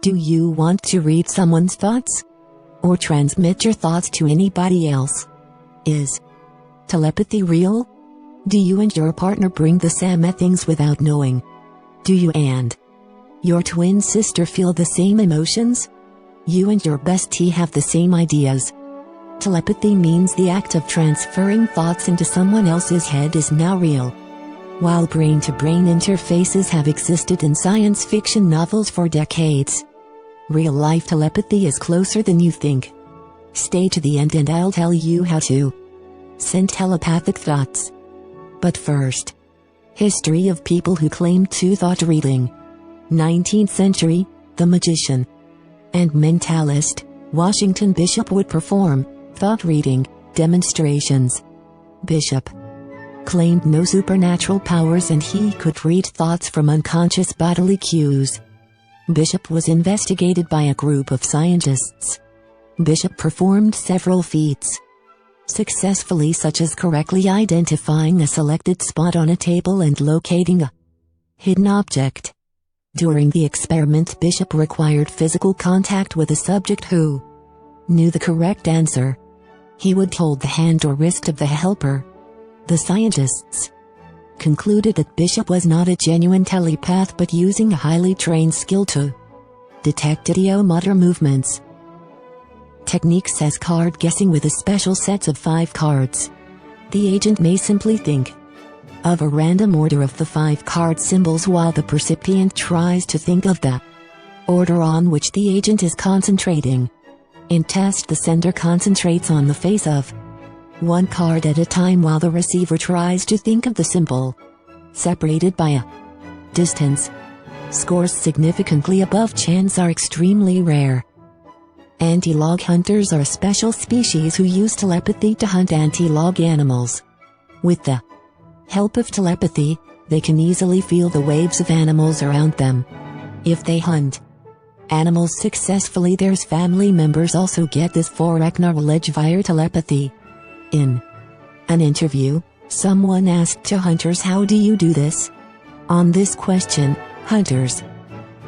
Do you want to read someone's thoughts? Or transmit your thoughts to anybody else? Is telepathy real? Do you and your partner bring the same things without knowing? Do you and your twin sister feel the same emotions? You and your bestie have the same ideas. Telepathy means the act of transferring thoughts into someone else's head is now real. While brain-to-brain interfaces have existed in science fiction novels for decades, real-life telepathy is closer than you think. Stay to the end and I'll tell you how to send telepathic thoughts. But first, history of people who claimed to thought reading. 19th century, the magician and mentalist, Washington Bishop would perform thought reading demonstrations. Bishop claimed no supernatural powers and he could read thoughts from unconscious bodily cues. Bishop was investigated by a group of scientists. Bishop performed several feats successfully, such as correctly identifying a selected spot on a table and locating a hidden object. During the experiment, Bishop required physical contact with a subject who knew the correct answer. He would hold the hand or wrist of the helper. The scientists concluded that Bishop was not a genuine telepath but using a highly trained skill to detect ideomotor movements. Techniques as card guessing with a special sets of 5 cards. The agent may simply think of a random order of the 5 card symbols while the recipient tries to think of the order on which the agent is concentrating. In test, the sender concentrates on the face of 1 card at a time while the receiver tries to think of the symbol. Separated by a distance, scores significantly above chance are extremely rare. Anti-log hunters are a special species who use telepathy to hunt anti-log animals. With the help of telepathy, they can easily feel the waves of animals around them. If they hunt animals successfully, their family members also get this knowledge via telepathy. In an interview, someone asked to hunters, "How do you do this?" On this question, hunters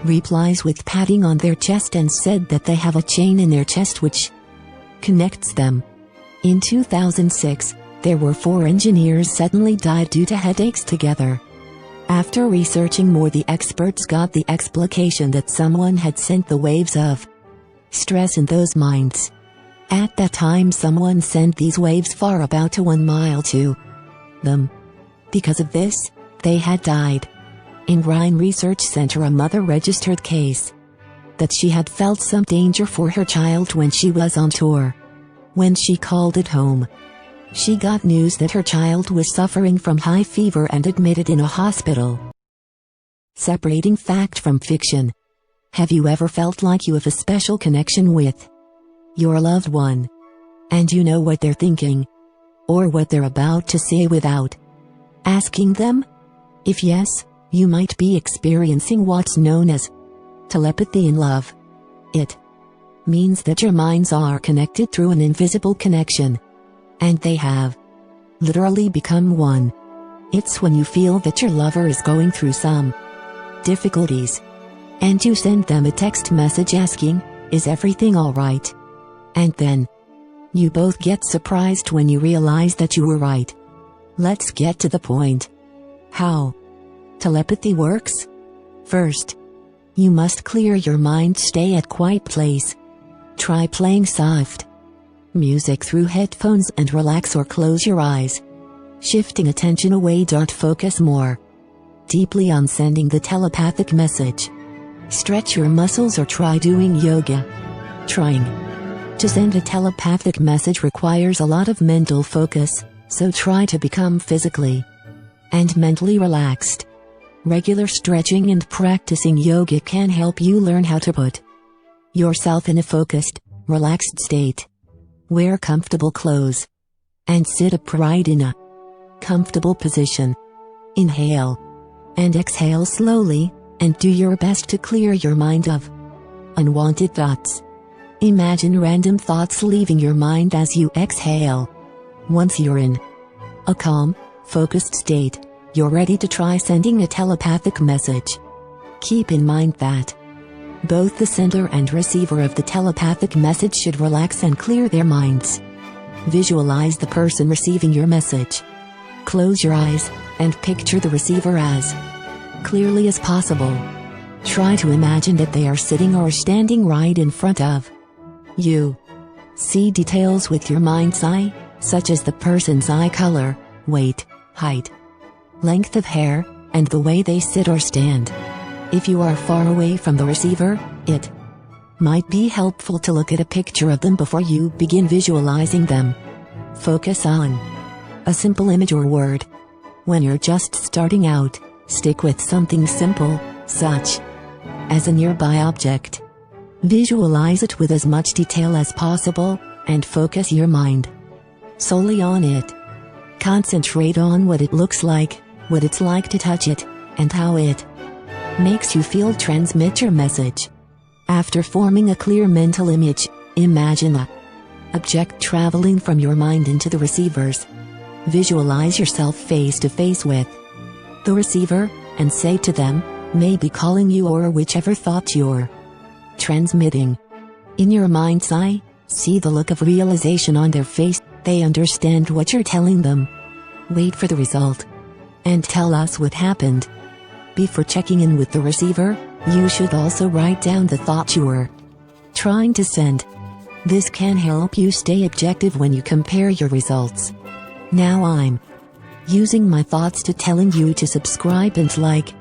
replies with patting on their chest and said that they have a chain in their chest which connects them. In 2006, there were 4 engineers suddenly died due to headaches together. After researching more, the experts got the explication that someone had sent the waves of stress in those minds. At that time, someone sent these waves far about to 1 mile to them. Because of this, they had died. In Rhine Research Center, a mother registered case that she had felt some danger for her child when she was on tour. When she called it home, she got news that her child was suffering from high fever and admitted in a hospital. Separating fact from fiction. Have you ever felt like you have a special connection with your loved one, and you know what they're thinking, or what they're about to say without asking them? If yes, you might be experiencing what's known as telepathy in love. It means that your minds are connected through an invisible connection, and they have literally become one. It's when you feel that your lover is going through some difficulties, and you send them a text message asking, "Is everything alright?" And then you both get surprised when you realize that you were right. Let's get to the point. How telepathy works? First, you must clear your mind. Stay at quiet place. Try playing soft music through headphones and relax or close your eyes. Shifting attention away. Don't focus more deeply on sending the telepathic message. Stretch your muscles or try doing yoga. Trying to send a telepathic message requires a lot of mental focus, so try to become physically and mentally relaxed. Regular stretching and practicing yoga can help you learn how to put yourself in a focused, relaxed state. Wear comfortable clothes and sit upright in a comfortable position. Inhale and exhale slowly, and do your best to clear your mind of unwanted thoughts. Imagine random thoughts leaving your mind as you exhale. Once you're in a calm, focused state, you're ready to try sending a telepathic message. Keep in mind that Both the sender and receiver of the telepathic message should relax and clear their minds. Visualize the person receiving your message. Close your eyes and picture the receiver as clearly as possible. Try to imagine that they are sitting or standing right in front of you. See details with your mind's eye, such as the person's eye color, weight, height, length of hair, and the way they sit or stand. If you are far away from the receiver, it might be helpful to look at a picture of them before you begin visualizing them. Focus on a simple image or word. When you're just starting out, stick with something simple, such as a nearby object. Visualize it with as much detail as possible, and focus your mind solely on it. Concentrate on what it looks like, what it's like to touch it, and how it makes you feel. Transmit your message. After forming a clear mental image, imagine the object traveling from your mind into the receivers. Visualize yourself face to face with the receiver, and say to them, maybe calling you or whichever thought you're transmitting. In your mind's eye, see the look of realization on their face. They understand what you're telling them. Wait for the result and tell us what happened. Before checking in with the receiver, you should also write down the thought you were trying to send. This can help you stay objective when you compare your results. Now I'm using my thoughts to telling you to subscribe and like.